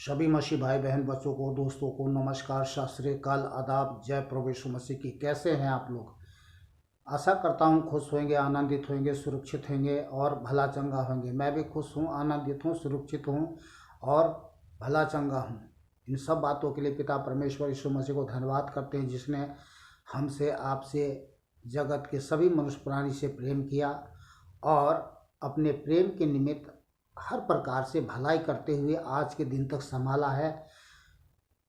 सभी मसीह भाई बहन बच्चों को दोस्तों को नमस्कार, सत श्री अकाल, आदाब, जय प्रभु यीशु मसीह की। कैसे हैं आप लोग? आशा करता हूं खुश होंगे, आनंदित होंगे, सुरक्षित होंगे और भला चंगा होंगे। मैं भी खुश हूं, आनंदित हूं, सुरक्षित हूं और भला चंगा हूं। इन सब बातों के लिए पिता परमेश्वर यीशु मसीह को धन्यवाद करते हैं, जिसने हमसे, आपसे, जगत के सभी मनुष्य प्राणी से प्रेम किया और अपने प्रेम के निमित्त हर प्रकार से भलाई करते हुए आज के दिन तक संभाला है,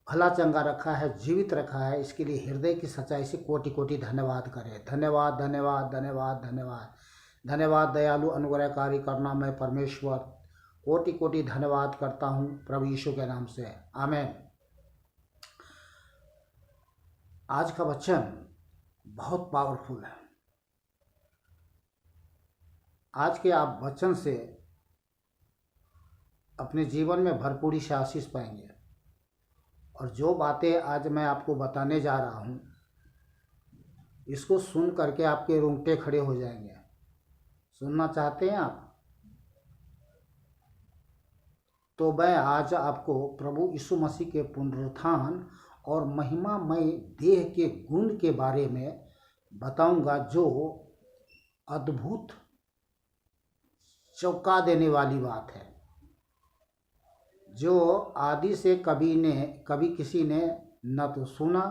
भला चंगा रखा है, जीवित रखा है। इसके लिए हृदय की सच्चाई से कोटि कोटि धन्यवाद करें। धन्यवाद धन्यवाद धन्यवाद धन्यवाद धन्यवाद। दयालु अनुग्रहकारी करुणामय परमेश्वर, कोटि कोटि धन्यवाद करता हूँ प्रभु यीशु के नाम से, आमीन। आज का वचन बहुत पावरफुल है। आज के आप वचन से अपने जीवन में भरपूरी से आशीष पाएंगे। और जो बातें आज मैं आपको बताने जा रहा हूँ, इसको सुन करके आपके रोंगटे खड़े हो जाएंगे। सुनना चाहते हैं आप? तो मैं आज आपको प्रभु यीशु मसीह के पुनरुत्थान और महिमामय देह के गुण के बारे में बताऊंगा, जो अद्भुत चौंका देने वाली बात है, जो आदि से कभी किसी ने न तो सुना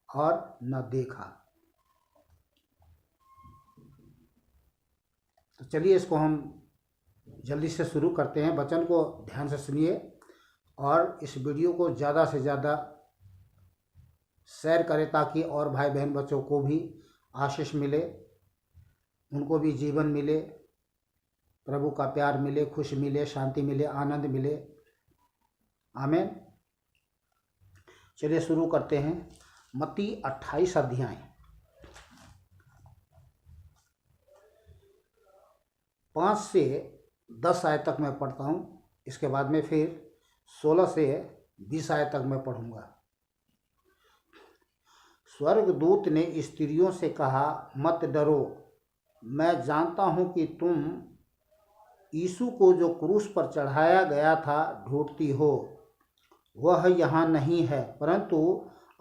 और न देखा। तो चलिए इसको हम जल्दी से शुरू करते हैं। वचन को ध्यान से सुनिए और इस वीडियो को ज़्यादा से ज़्यादा शेयर करें, ताकि और भाई बहन बच्चों को भी आशीष मिले, उनको भी जीवन मिले, प्रभु का प्यार मिले, खुश मिले, शांति मिले, आनंद मिले, आमीन। चलिए शुरू करते हैं। मत्ती 28 अध्याय 5 से 10 आयत तक मैं पढ़ता हूँ। इसके बाद में फिर 16 से 20 आयत तक मैं पढ़ूंगा। स्वर्गदूत ने स्त्रियों से कहा, मत डरो, मैं जानता हूँ कि तुम यीशु को जो क्रूस पर चढ़ाया गया था ढूंढती हो। वह यहाँ नहीं है, परंतु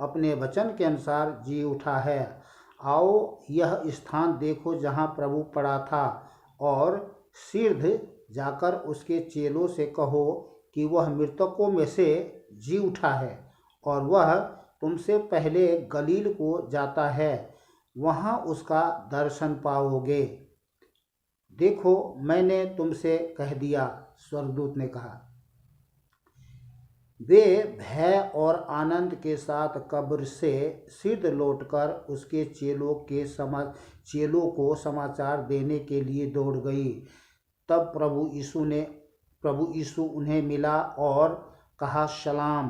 अपने वचन के अनुसार जी उठा है। आओ यह स्थान देखो जहाँ प्रभु पड़ा था, और शीघ्र जाकर उसके चेलों से कहो कि वह मृतकों में से जी उठा है, और वह तुमसे पहले गलील को जाता है, वहाँ उसका दर्शन पाओगे। देखो मैंने तुमसे कह दिया, स्वर्गदूत ने कहा। वे भय और आनंद के साथ कब्र से शीघ्र लौटकर उसके चेलों को समाचार देने के लिए दौड़ गई। तब प्रभु यीशु उन्हें मिला और कहा, सलाम।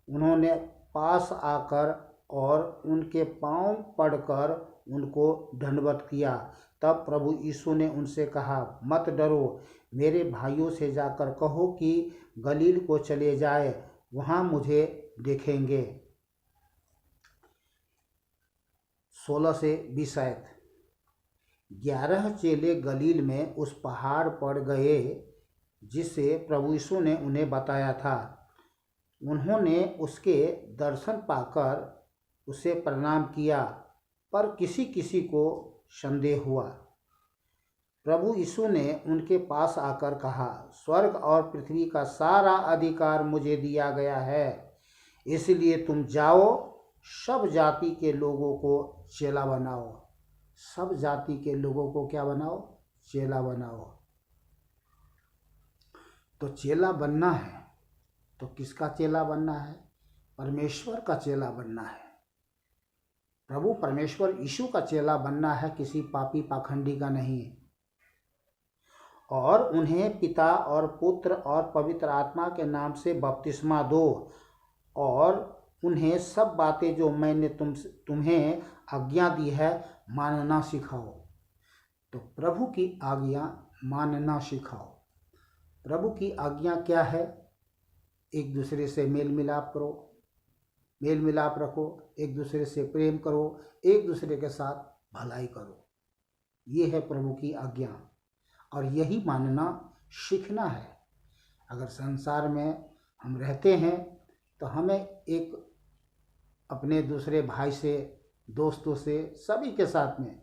उन्होंने पास आकर और उनके पांव पड़कर उनको दंडवत किया। तब प्रभु यीशु ने उनसे कहा, मत डरो, मेरे भाइयों से जाकर कहो कि गलील को चले जाए, वहाँ मुझे देखेंगे। 16 से 20 आयत। 11 चेले गलील में उस पहाड़ पर गए जिसे प्रभु यीशु ने उन्हें बताया था। उन्होंने उसके दर्शन पाकर उसे प्रणाम किया, पर किसी किसी को संदेह हुआ। प्रभु यीशु ने उनके पास आकर कहा, स्वर्ग और पृथ्वी का सारा अधिकार मुझे दिया गया है, इसलिए तुम जाओ, सब जाति के लोगों को चेला बनाओ। सब जाति के लोगों को क्या बनाओ? चेला बनाओ। तो चेला बनना है तो किसका चेला बनना है? परमेश्वर का चेला बनना है। प्रभु परमेश्वर यीशु का चेला बनना है, किसी पापी पाखंडी का नहीं। और उन्हें पिता और पुत्र और पवित्र आत्मा के नाम से बपतिस्मा दो, और उन्हें सब बातें जो मैंने तुम्हें आज्ञा दी है मानना सिखाओ। तो प्रभु की आज्ञा मानना सिखाओ। प्रभु की आज्ञा क्या है? एक दूसरे से मेल मिलाप करो, मेल मिलाप रखो, एक दूसरे से प्रेम करो, एक दूसरे के साथ भलाई करो। ये है प्रभु की आज्ञा, और यही मानना सीखना है। अगर संसार में हम रहते हैं तो हमें एक अपने दूसरे भाई से, दोस्तों से, सभी के साथ में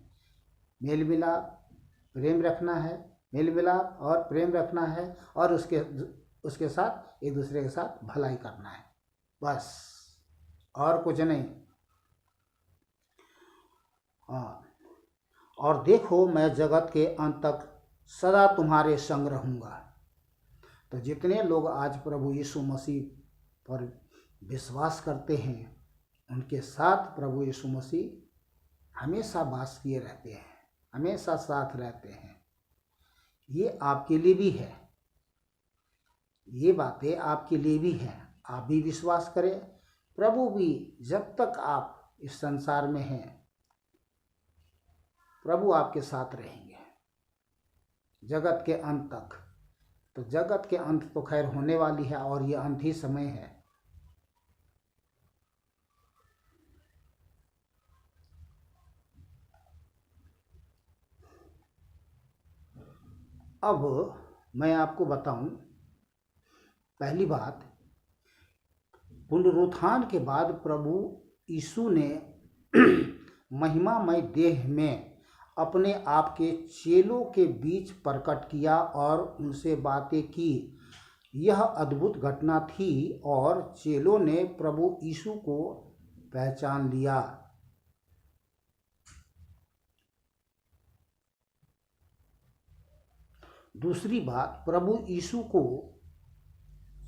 मेल मिलाप प्रेम रखना है, मेल मिलाप और प्रेम रखना है, और उसके साथ एक दूसरे के साथ भलाई करना है, बस, और कुछ नहीं। हाँ, और देखो मैं जगत के अंत तक सदा तुम्हारे संग रहूँगा। तो जितने लोग आज प्रभु यीशु मसीह पर विश्वास करते हैं, उनके साथ प्रभु यीशु मसीह हमेशा वास किए रहते हैं, हमेशा साथ रहते हैं। ये आपके लिए भी है, ये बातें आपके लिए भी हैं। आप भी विश्वास करें, प्रभु भी जब तक आप इस संसार में हैं, प्रभु आपके साथ रहेंगे जगत के अंत तक। तो जगत के अंत तो खैर होने वाली है, और ये अंत ही समय है। अब मैं आपको बताऊं, पहली बात, पुनरुत्थान के बाद प्रभु यीशु ने महिमामय देह में अपने आप के चेलों के बीच प्रकट किया और उनसे बातें की। यह अद्भुत घटना थी और चेलों ने प्रभु यीशु को पहचान लिया। दूसरी बात, प्रभु यीशु को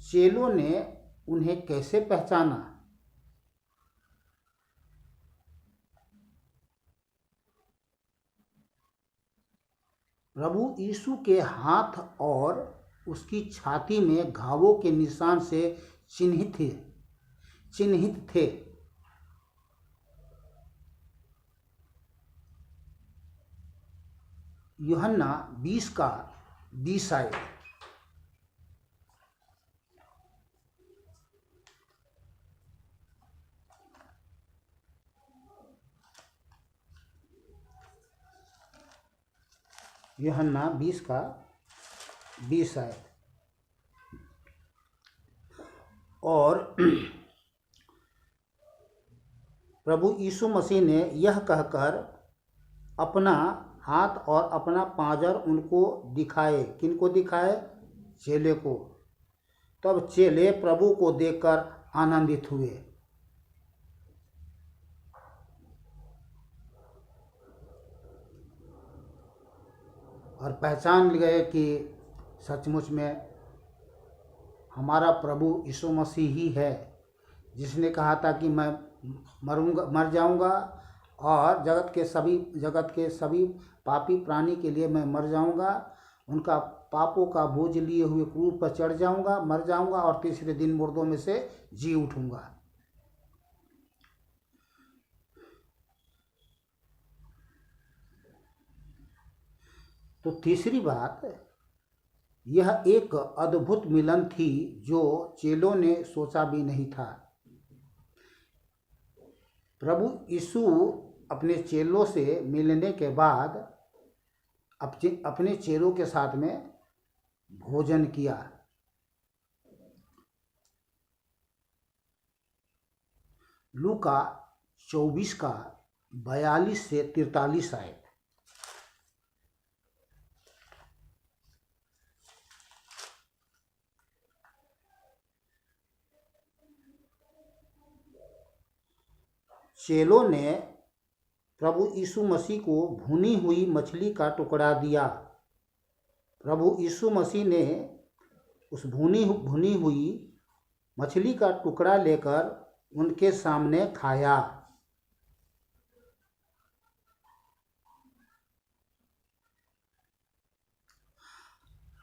चेलों ने उन्हें कैसे पहचाना? प्रभु यीशु के हाथ और उसकी छाती में घावों के निशान से चिन्हित थे। यूहन्ना 20 आयत। यूहन्ना 20 आयत। और प्रभु यीशु मसीह ने यह कहकर अपना हाथ और अपना पांजर उनको दिखाए। किनको दिखाए? चेले को। तब चेले प्रभु को देखकर आनंदित हुए। और पहचान गए कि सचमुच में हमारा प्रभु यीशु मसीह ही है, जिसने कहा था कि मैं मर जाऊंगा और जगत के सभी पापी प्राणी के लिए मैं मर जाऊंगा, उनका पापों का बोझ लिए हुए क्रूस पर चढ़ जाऊंगा, मर जाऊंगा और तीसरे दिन मुर्दों में से जी उठूंगा। तो तीसरी बात, यह एक अद्भुत मिलन थी जो चेलों ने सोचा भी नहीं था। प्रभु यीशु अपने चेलों से मिलने के बाद अपने चेलों के साथ में भोजन किया। लूका 24:42 से 43 आयत। चेलों ने प्रभु यीशु मसीह को भुनी हुई मछली का टुकड़ा दिया। प्रभु यीशु मसीह ने उस भुनी हुई मछली का टुकड़ा लेकर उनके सामने खाया।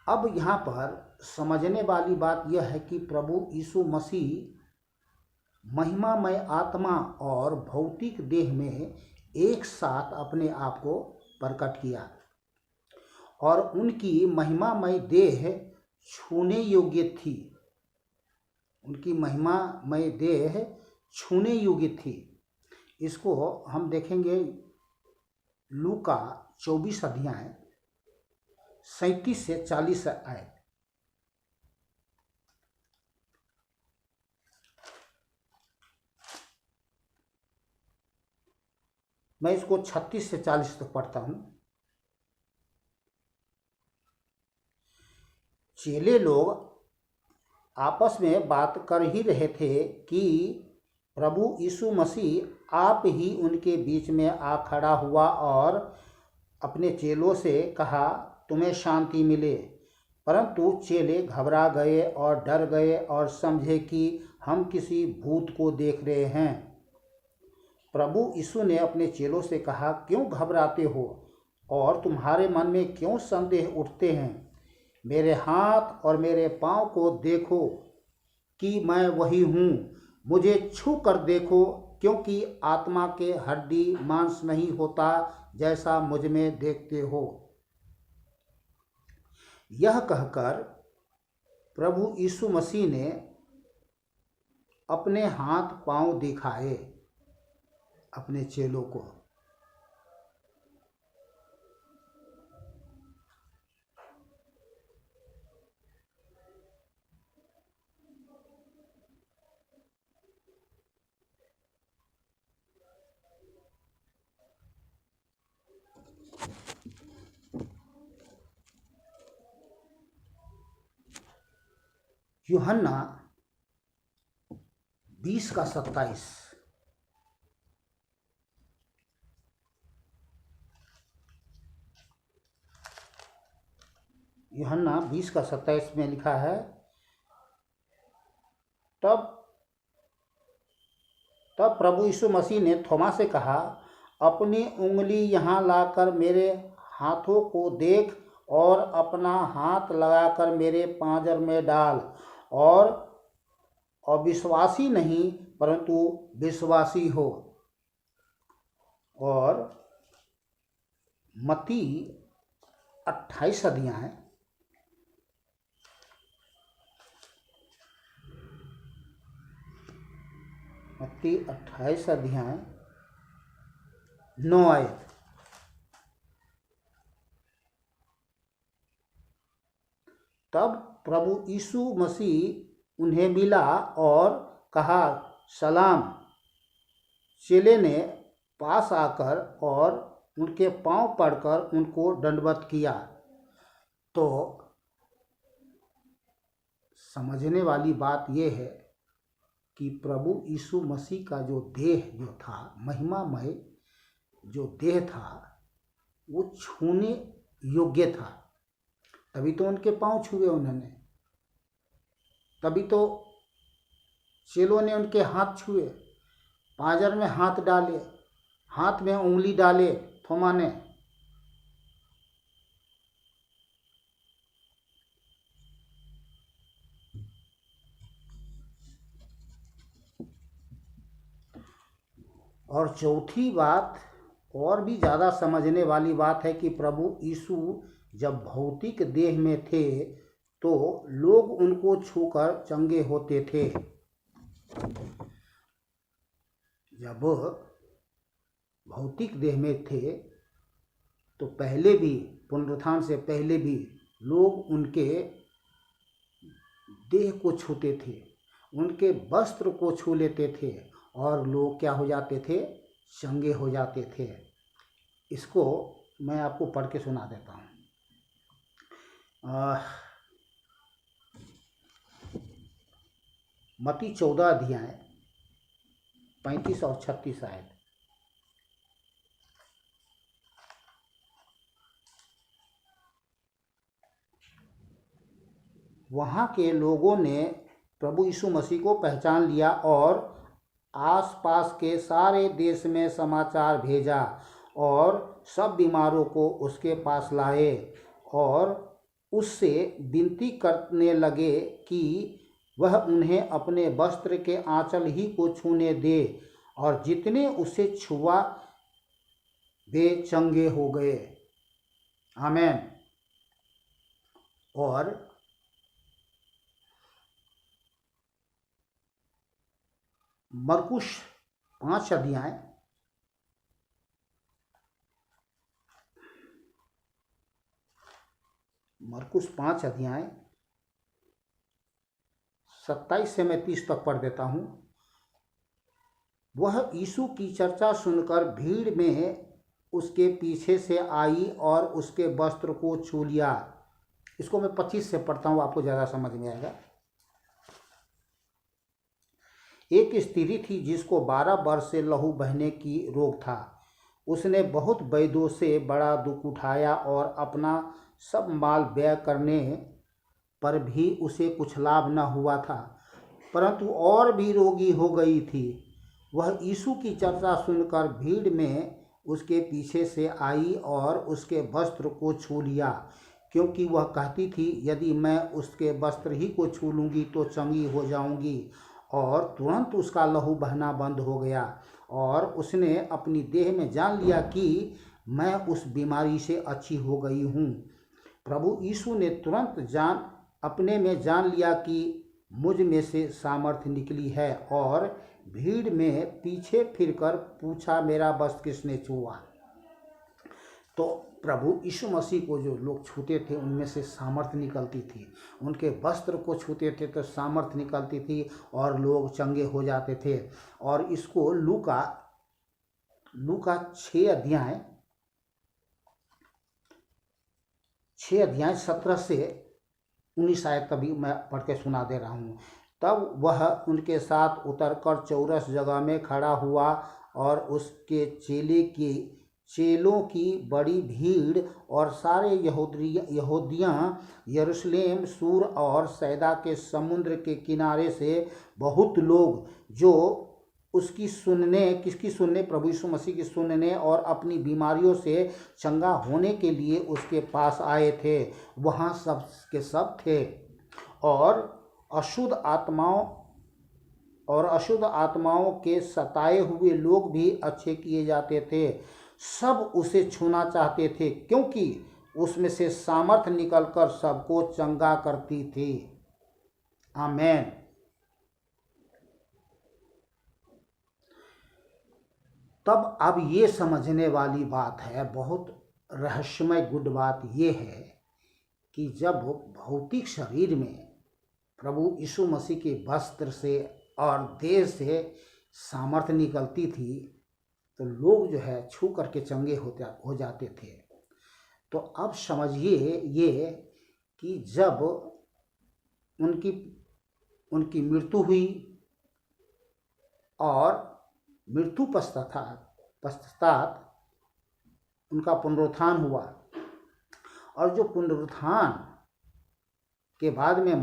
अब यहाँ पर समझने वाली बात यह है कि प्रभु यीशु मसीह महिमामय आत्मा और भौतिक देह में एक साथ अपने आप को प्रकट किया, और उनकी महिमामय देह छूने योग्य थी। उनकी महिमामय देह छूने योग्य थी। इसको हम देखेंगे लूका 24 अध्याय 37 से 40 आयत। मैं इसको 36 से 40 तक पढ़ता हूँ। चेले लोग आपस में बात कर ही रहे थे कि प्रभु यीशु मसीह आप ही उनके बीच में आ खड़ा हुआ और अपने चेलों से कहा, तुम्हें शांति मिले। परंतु चेले घबरा गए और डर गए और समझे कि हम किसी भूत को देख रहे हैं। प्रभु यीशु ने अपने चेलों से कहा, क्यों घबराते हो और तुम्हारे मन में क्यों संदेह उठते हैं? मेरे हाथ और मेरे पाँव को देखो कि मैं वही हूँ। मुझे छू कर देखो, क्योंकि आत्मा के हड्डी मांस नहीं होता जैसा मुझ में देखते हो। यह कहकर प्रभु यीशु मसीह ने अपने हाथ पांव दिखाए अपने चेलों को। यूहन्ना 20 का 27। यूहन्ना 20 का 27 में लिखा है, तब प्रभु यीशु मसीह ने थोमा से कहा, अपनी उंगली यहाँ लाकर मेरे हाथों को देख और अपना हाथ लगाकर मेरे पांजर में डाल, और अविश्वासी नहीं परंतु विश्वासी हो। और मत्ती 28 अध्याय मत्ती 28 अध्याय 9 आयत। तब प्रभु यीशु मसीह उन्हें मिला और कहा, सलाम। चेले ने पास आकर और उनके पांव पड़कर उनको दंडवत किया। तो समझने वाली बात यह है कि प्रभु यीशु मसीह का जो देह जो था, महिमामय जो देह था, वो छूने योग्य था। तभी तो उनके पांव छुए उन्होंने, तभी तो चेलों ने उनके हाथ छुए, पांजर में हाथ डाले, हाथ में उंगली डाले थोमा ने। और चौथी बात और भी ज़्यादा समझने वाली बात है कि प्रभु यीशु जब भौतिक देह में थे तो लोग उनको छूकर चंगे होते थे। जब भौतिक देह में थे तो पहले भी, पुनरुत्थान से पहले भी लोग उनके देह को छूते थे, उनके वस्त्र को छू लेते थे और लोग क्या हो जाते थे? चंगे हो जाते थे। इसको मैं आपको पढ़ के सुना देता हूँ। मत्ती 14 अध्याय 35 और 36 आयत। वहाँ के लोगों ने प्रभु यीशु मसीह को पहचान लिया और आसपास के सारे देश में समाचार भेजा और सब बीमारों को उसके पास लाए और उससे विनती करने लगे कि वह उन्हें अपने वस्त्र के आंचल ही को छूने दे, और जितने उसे छुआ वे चंगे हो गए। आमीन। और मरकुस 5 अध्याय 27 से मैं 30 तक पढ़ देता हूँ। वह यीशु की चर्चा सुनकर भीड़ में उसके पीछे से आई और उसके वस्त्र को छू लिया। इसको मैं 25 से पढ़ता हूँ, आपको ज़्यादा समझ में आएगा। एक स्त्री थी जिसको 12 वर्ष से लहू बहने की रोग था। उसने बहुत वैद्यों से बड़ा दुख उठाया और अपना सब माल व्यय करने पर भी उसे कुछ लाभ न हुआ था, परंतु और भी रोगी हो गई थी। वह यीशु की चर्चा सुनकर भीड़ में उसके पीछे से आई और उसके वस्त्र को छू लिया, क्योंकि वह कहती थी, यदि मैं उसके वस्त्र ही को छू लूँगी तो चंगी हो जाऊँगी। और तुरंत उसका लहू बहना बंद हो गया और उसने अपनी देह में जान लिया कि मैं उस बीमारी से अच्छी हो गई हूँ। प्रभु यीशु ने तुरंत अपने में जान लिया कि मुझ में से सामर्थ्य निकली है, और भीड़ में पीछे फिरकर पूछा, मेरा वस्त्र किसने छुआ? तो प्रभु यीशु मसीह को जो लोग छूते थे उनमें से सामर्थ्य निकलती थी, उनके वस्त्र को छूते थे तो सामर्थ्य निकलती थी और लोग चंगे हो जाते थे। और इसको लूका 6 अध्याय 17 से 19 आयत तभी मैं पढ़ के सुना दे रहा हूँ। तब वह उनके साथ उतरकर चौरस जगह में खड़ा हुआ और उसके चेलों की बड़ी भीड़ और सारे यहूदियाँ यरूशलेम, सूर और सैदा के समुद्र के किनारे से बहुत लोग जो किसकी सुनने, प्रभु यीशु मसीह की सुनने और अपनी बीमारियों से चंगा होने के लिए उसके पास आए थे, वहाँ सब के सब थे। और अशुद्ध आत्माओं के सताए हुए लोग भी अच्छे किए जाते थे। सब उसे छूना चाहते थे, क्योंकि उसमें से सामर्थ्य निकलकर सबको चंगा करती थी। आमेन। तब अब ये समझने वाली बात है, बहुत रहस्यमय गुड बात ये है कि जब भौतिक शरीर में प्रभु यीशु मसीह के वस्त्र से और देह से सामर्थ्य निकलती थी तो लोग जो है छू करके चंगे हो जाते थे। तो अब समझिए ये कि जब उनकी मृत्यु हुई और मृत्यु पश्चात उनका पुनरुत्थान हुआ, और जो पुनरुत्थान के बाद में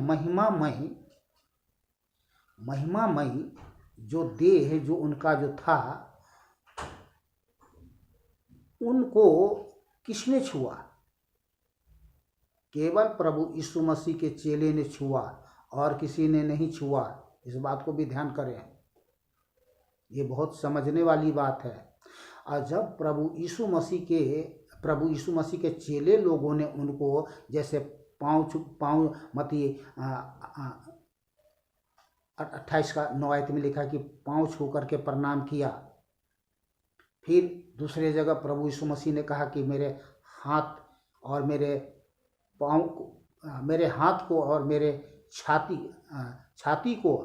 महिमामय जो देह जो उनका जो था, उनको किसने छुआ? केवल प्रभु यीशु मसीह के चेले ने छुआ और किसी ने नहीं छुआ। इस बात को भी ध्यान करें, ये बहुत समझने वाली बात है। और जब प्रभु यीशु मसीह के चेले लोगों ने उनको जैसे पाँव मती 28 का 9 आयत में लिखा कि पाँव छू करके प्रणाम किया। फिर दूसरे जगह प्रभु यीशु मसीह ने कहा कि मेरे हाथ और मेरे हाथ को और मेरे छाती को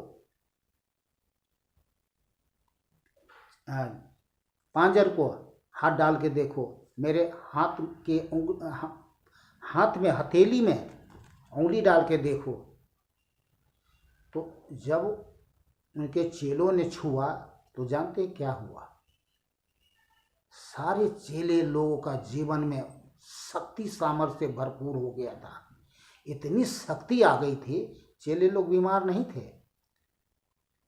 पांजर को हाथ डाल के देखो, मेरे हाथ में हथेली में उंगली डाल के देखो। तो जब उनके चेलों ने छुआ तो जानते क्या हुआ? सारे चेले लोगों का जीवन में शक्ति सामर्थ्य से भरपूर हो गया था। इतनी शक्ति आ गई थी, चेले लोग बीमार नहीं थे,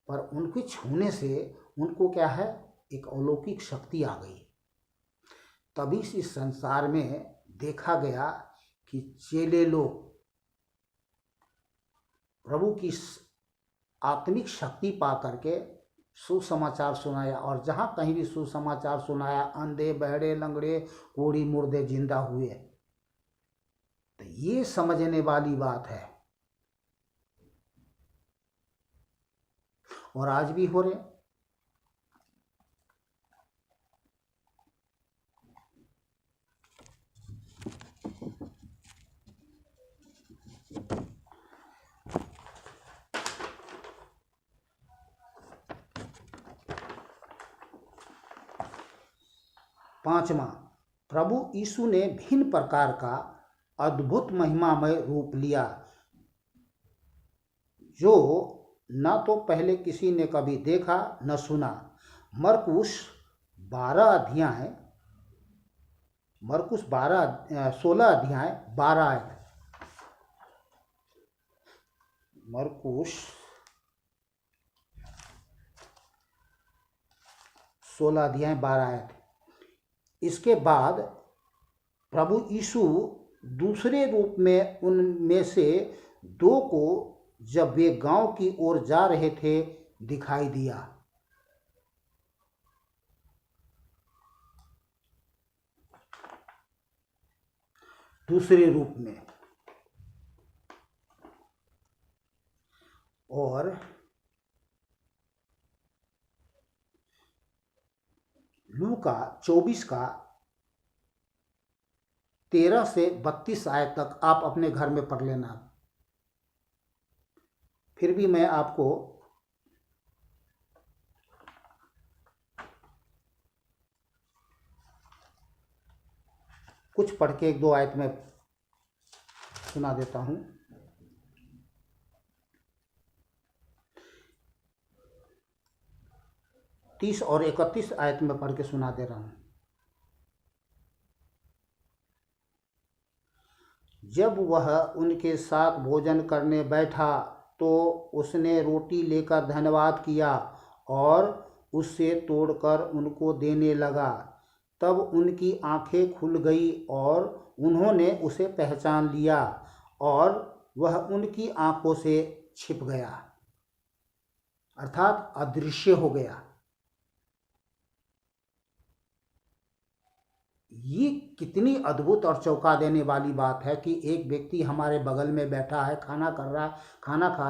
पर उनके छूने से उनको क्या है, एक अलौकिक शक्ति आ गई। तभी इस संसार में देखा गया कि चेले लोग प्रभु की आत्मिक शक्ति पा करके सुसमाचार सुनाया, और जहाँ कहीं भी सुसमाचार सुनाया, अंधे, बहरे, लंगड़े, कोढ़ी, मुर्दे जिंदा हुए। तो ये समझने वाली बात है, और आज भी हो रहे। 5वां, प्रभु यीशु ने भिन्न प्रकार का अद्भुत महिमामय रूप लिया जो न तो पहले किसी ने कभी देखा न सुना। मरकुस 12 अध्याय, मरकुस 16 अध्याय 12 आयत। मरकुस 16 अध्याय 12 आयत। इसके बाद प्रभु यीशु दूसरे रूप में उनमें से 2 को जब वे गांव की ओर जा रहे थे दिखाई दिया। दूसरे रूप में। और लूका 24 का 13 से 32 आयत तक आप अपने घर में पढ़ लेना। फिर भी मैं आपको कुछ पढ़ के 1-2 आयत में सुना देता हूं। 30 और 31 आयत में पढ़ के सुना दे रहा हूं। जब वह उनके साथ भोजन करने बैठा तो उसने रोटी लेकर धन्यवाद किया और उससे तोड़कर उनको देने लगा। तब उनकी आंखें खुल गई और उन्होंने उसे पहचान लिया और वह उनकी आंखों से छिप गया, अर्थात अदृश्य हो गया। ये कितनी अद्भुत और चौंका देने वाली बात है कि एक व्यक्ति हमारे बगल में बैठा है, खाना खा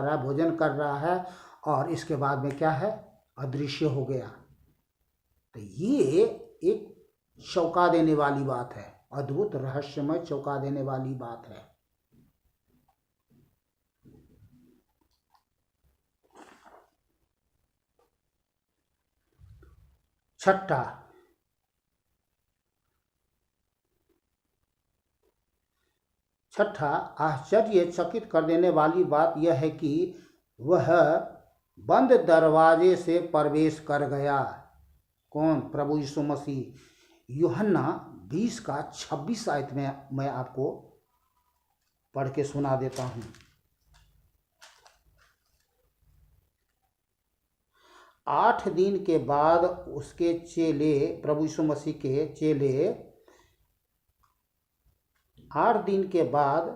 रहा है, भोजन कर रहा है और इसके बाद में क्या है, अदृश्य हो गया। तो ये एक चौंका देने वाली बात है, अद्भुत रहस्यमय चौंका देने वाली बात है। छठा आश्चर्यचकित कर देने वाली बात यह है कि वह बंद दरवाजे से प्रवेश कर गया। कौन? प्रभु यीशु मसीह। यूहन्ना 20 का 26 आयत में मैं आपको पढ़ के सुना देता हूं। 8 दिन के बाद उसके चेले, प्रभु यीशु मसीह के चेले, 8 दिन के बाद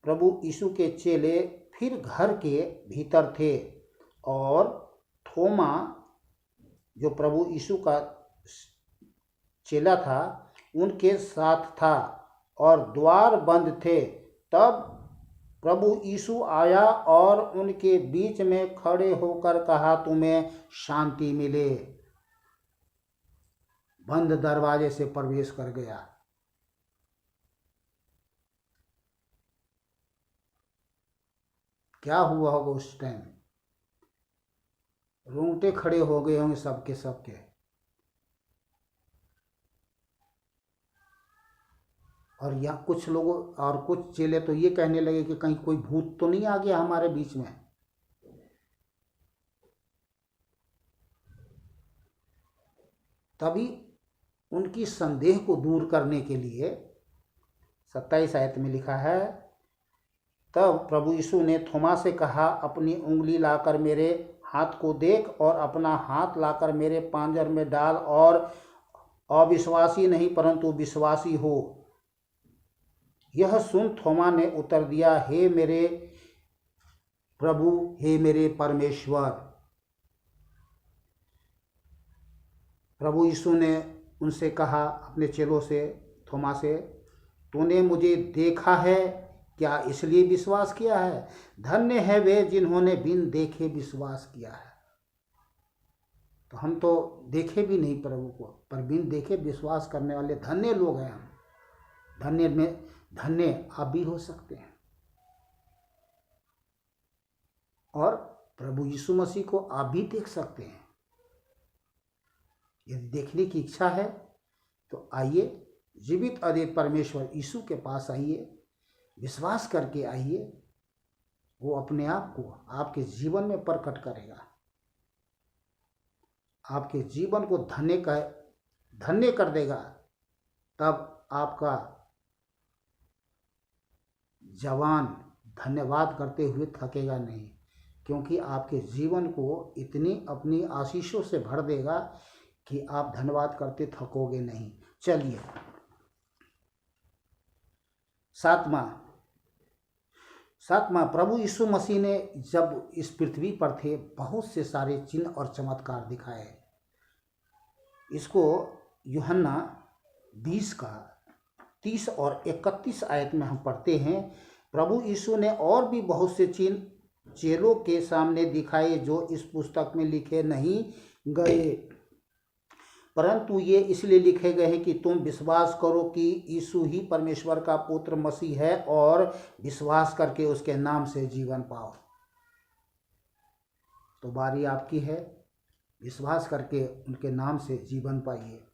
प्रभु यीशु के चेले फिर घर के भीतर थे और थोमा जो प्रभु यीशु का चेला था उनके साथ था और द्वार बंद थे। तब प्रभु यीशु आया और उनके बीच में खड़े होकर कहा, तुम्हें शांति मिले। बंद दरवाजे से प्रवेश कर गया। क्या हुआ होगा उस टाइम? रोंगटे खड़े हो गए होंगे सबके सबके। और यहाँ कुछ लोग और कुछ चेले तो ये कहने लगे कि कहीं कोई भूत तो नहीं आ गया हमारे बीच में। तभी उनकी संदेह को दूर करने के लिए 27 आयत में लिखा है, तब प्रभु यीशु ने थोमा से कहा, अपनी उंगली लाकर मेरे हाथ को देख और अपना हाथ लाकर मेरे पांजर में डाल और अविश्वासी नहीं परंतु विश्वासी हो। यह सुन थोमा ने उत्तर दिया, हे मेरे प्रभु, हे मेरे परमेश्वर। प्रभु यीशु ने उनसे कहा, अपने चेलों से, थोमा से, तूने मुझे देखा है क्या इसलिए विश्वास किया है? धन्य है वे जिन्होंने बिन देखे विश्वास किया है। तो हम तो देखे भी नहीं प्रभु को, पर बिन देखे विश्वास करने वाले धन्य लोग हैं हम। धन्य में धन्य आप भी हो सकते हैं। और प्रभु यीशु मसीह को आप भी देख सकते हैं। यदि देखने की इच्छा है तो आइए, जीवित अद्वैत परमेश्वर यीशु के पास आइए, विश्वास करके आइए। वो अपने आप को आपके जीवन में प्रकट करेगा, आपके जीवन को धन्य कर देगा। तब आपका जवान धन्यवाद करते हुए थकेगा नहीं, क्योंकि आपके जीवन को इतनी अपनी आशीषों से भर देगा कि आप धन्यवाद करते थकोगे नहीं। चलिए, सातवां, प्रभु यीशु मसीह ने जब इस पृथ्वी पर थे बहुत से सारे चिन्ह और चमत्कार दिखाए। इसको यूहन्ना 20 का 30 और 31 आयत में हम पढ़ते हैं। प्रभु यीशु ने और भी बहुत से चिन्ह चेलों के सामने दिखाए जो इस पुस्तक में लिखे नहीं गए, परंतु ये इसलिए लिखे गए हैं कि तुम विश्वास करो कि यीशु ही परमेश्वर का पुत्र मसीह है और विश्वास करके उसके नाम से जीवन पाओ। तो बारी आपकी है, विश्वास करके उनके नाम से जीवन पाइए।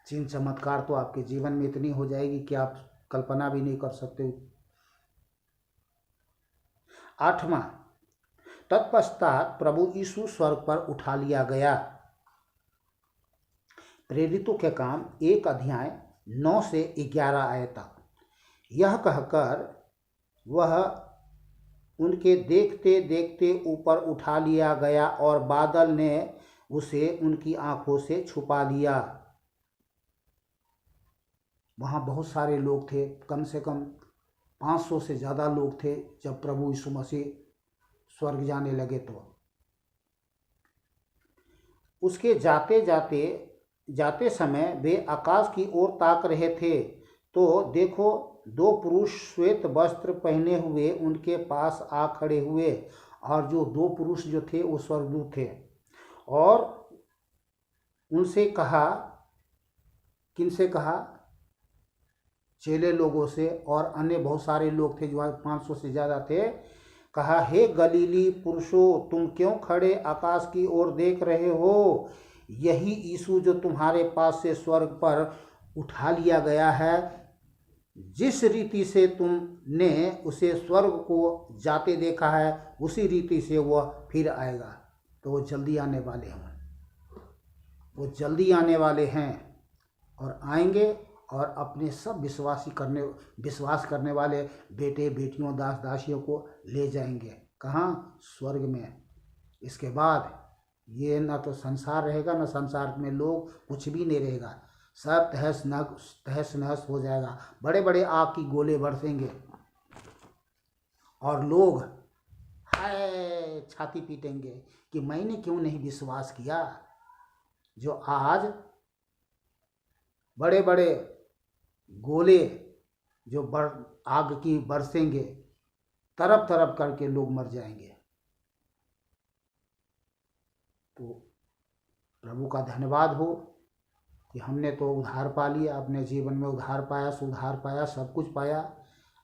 चिन्ह चमत्कार तो आपके जीवन में इतनी हो जाएगी कि आप कल्पना भी नहीं कर सकते। 8वां, तत्पश्चात प्रभु यीशु स्वर्ग पर उठा लिया गया। प्रेरितों के काम 1 अध्याय 9 से 11 आयत तक। यह कहकर वह उनके देखते देखते ऊपर उठा लिया गया और बादल ने उसे उनकी आंखों से छुपा लिया। वहाँ बहुत सारे लोग थे, कम से कम 500 से ज़्यादा लोग थे जब प्रभु यीशु मसीह स्वर्ग जाने लगे। तो उसके जाते समय वे आकाश की ओर ताक रहे थे, तो देखो 2 पुरुष श्वेत वस्त्र पहने हुए उनके पास आ खड़े हुए। और जो 2 पुरुष जो थे वो स्वर्गदूत थे, और उनसे कहा, किनसे कहा? चेले लोगों से और अन्य बहुत सारे लोग थे जो 500 से ज़्यादा थे। कहा, हे गलीली पुरुषों, तुम क्यों खड़े आकाश की ओर देख रहे हो? यही यीशु जो तुम्हारे पास से स्वर्ग पर उठा लिया गया है, जिस रीति से तुमने उसे स्वर्ग को जाते देखा है उसी रीति से वह फिर आएगा। तो वो जल्दी आने वाले हैं, वो जल्दी आने वाले हैं और आएंगे और अपने सब विश्वास करने वाले बेटे बेटियों दास दासियों को ले जाएंगे। कहाँ? स्वर्ग में। इसके बाद ये ना तो संसार रहेगा, ना संसार में लोग, कुछ भी नहीं रहेगा, सब तहस नहस हो जाएगा। बड़े बड़े आग की गोले बरसेंगे और लोग हाय छाती पीटेंगे कि मैंने क्यों नहीं विश्वास किया। जो आज बड़े बड़े गोले जो आग की बरसेंगे, तरफ तरफ करके लोग मर जाएंगे। तो प्रभु का धन्यवाद हो कि हमने तो उद्धार पा लिया, अपने जीवन में उद्धार पाया, सुधार पाया, सब कुछ पाया।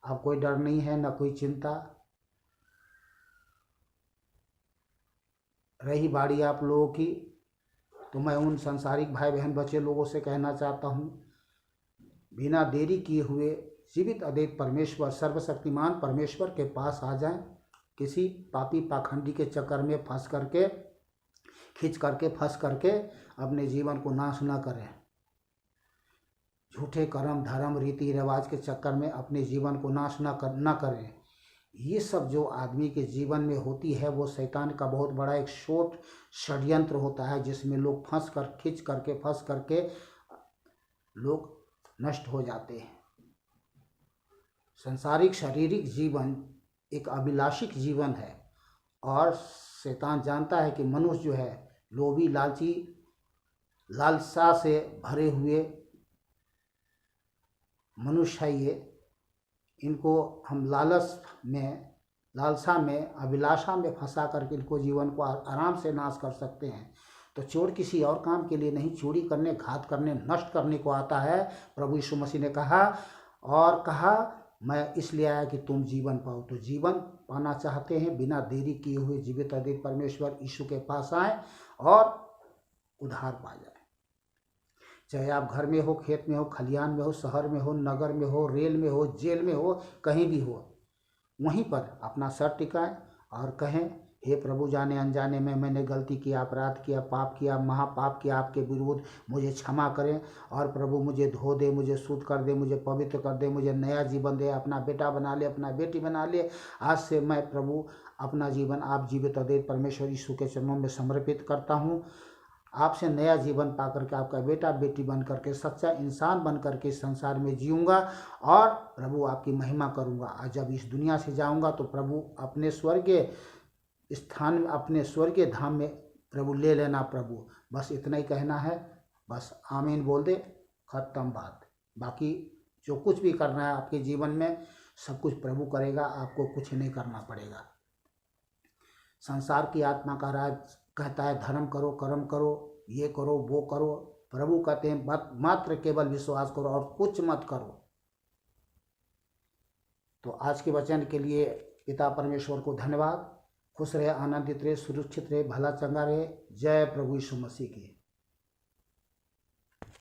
अब कोई डर नहीं है, न कोई चिंता। रही बारी आप लोगों की, तो मैं उन संसारिक भाई बहन बच्चे लोगों से कहना चाहता हूँ, बिना देरी किए हुए जीवित अद्वैत परमेश्वर, सर्वशक्तिमान परमेश्वर के पास आ जाएं। किसी पापी पाखंडी के चक्कर में फंस करके अपने जीवन को नाश न करें। झूठे कर्म धर्म रीति रिवाज के चक्कर में अपने जीवन को नाश न करें। ये सब जो आदमी के जीवन में होती है वो शैतान का बहुत बड़ा एक शोट षड्यंत्र होता है, जिसमें लोग फंस करके लोग नष्ट हो जाते हैं। सांसारिक शारीरिक जीवन एक अभिलाषिक जीवन है, और शैतान जानता है कि मनुष्य जो है लोभी लालची लालसा से भरे हुए मनुष्य है। ये इनको हम लालसा में अभिलाषा में फंसा करके इनको जीवन को आराम से नाश कर सकते हैं। तो चोर किसी और काम के लिए नहीं, चोरी करने, घात करने, नष्ट करने को आता है। प्रभु यीशु मसीह ने कहा मैं इसलिए आया कि तुम जीवन पाओ। तो जीवन पाना चाहते हैं, बिना देरी किए हुए जीवित अद्वैत परमेश्वर यीशु के पास आए और उद्धार पा जाए। चाहे आप घर में हो, खेत में हो, खलिहान में हो, शहर में हो, नगर में हो, रेल में हो, जेल में हो, कहीं भी हो, वहीं पर अपना सर टिकाएं और कहें, हे प्रभु, जाने अनजाने में मैंने गलती किया, अपराध किया, पाप किया, महापाप किया आपके विरुद्ध, मुझे क्षमा करें और प्रभु मुझे धो दे, मुझे शुद्ध कर दे, मुझे पवित्र कर दे, मुझे नया जीवन दे, अपना बेटा बना ले, अपना बेटी बना ले। आज से मैं प्रभु अपना जीवन आप जीवित अद्वैत परमेश्वर यीशु के चरणों में समर्पित करता हूँ। आपसे नया जीवन पा करके आपका बेटा बेटी बन करके सच्चा इंसान बन करके इस संसार में जीऊँगा और प्रभु आपकी महिमा करूँगा। आज जब इस दुनिया से जाऊँगा तो प्रभु अपने स्वर्गीय स्थान में, अपने स्वर्गीय धाम में प्रभु ले लेना प्रभु। बस इतना ही कहना है, बस आमीन बोल दे, खत्म बात। बाकी जो कुछ भी करना है आपके जीवन में सब कुछ प्रभु करेगा, आपको कुछ नहीं करना पड़ेगा। संसार की आत्मा का राज कहता है धर्म करो, कर्म करो, ये करो, वो करो। प्रभु कहते हैं मात्र केवल विश्वास करो और कुछ मत करो। तो आज के वचन के लिए पिता परमेश्वर को धन्यवाद। खुश रहे, आनंदित रहे, सुरक्षित रहे, भला चंगा रहे। जय प्रभु यीशु मसीह की।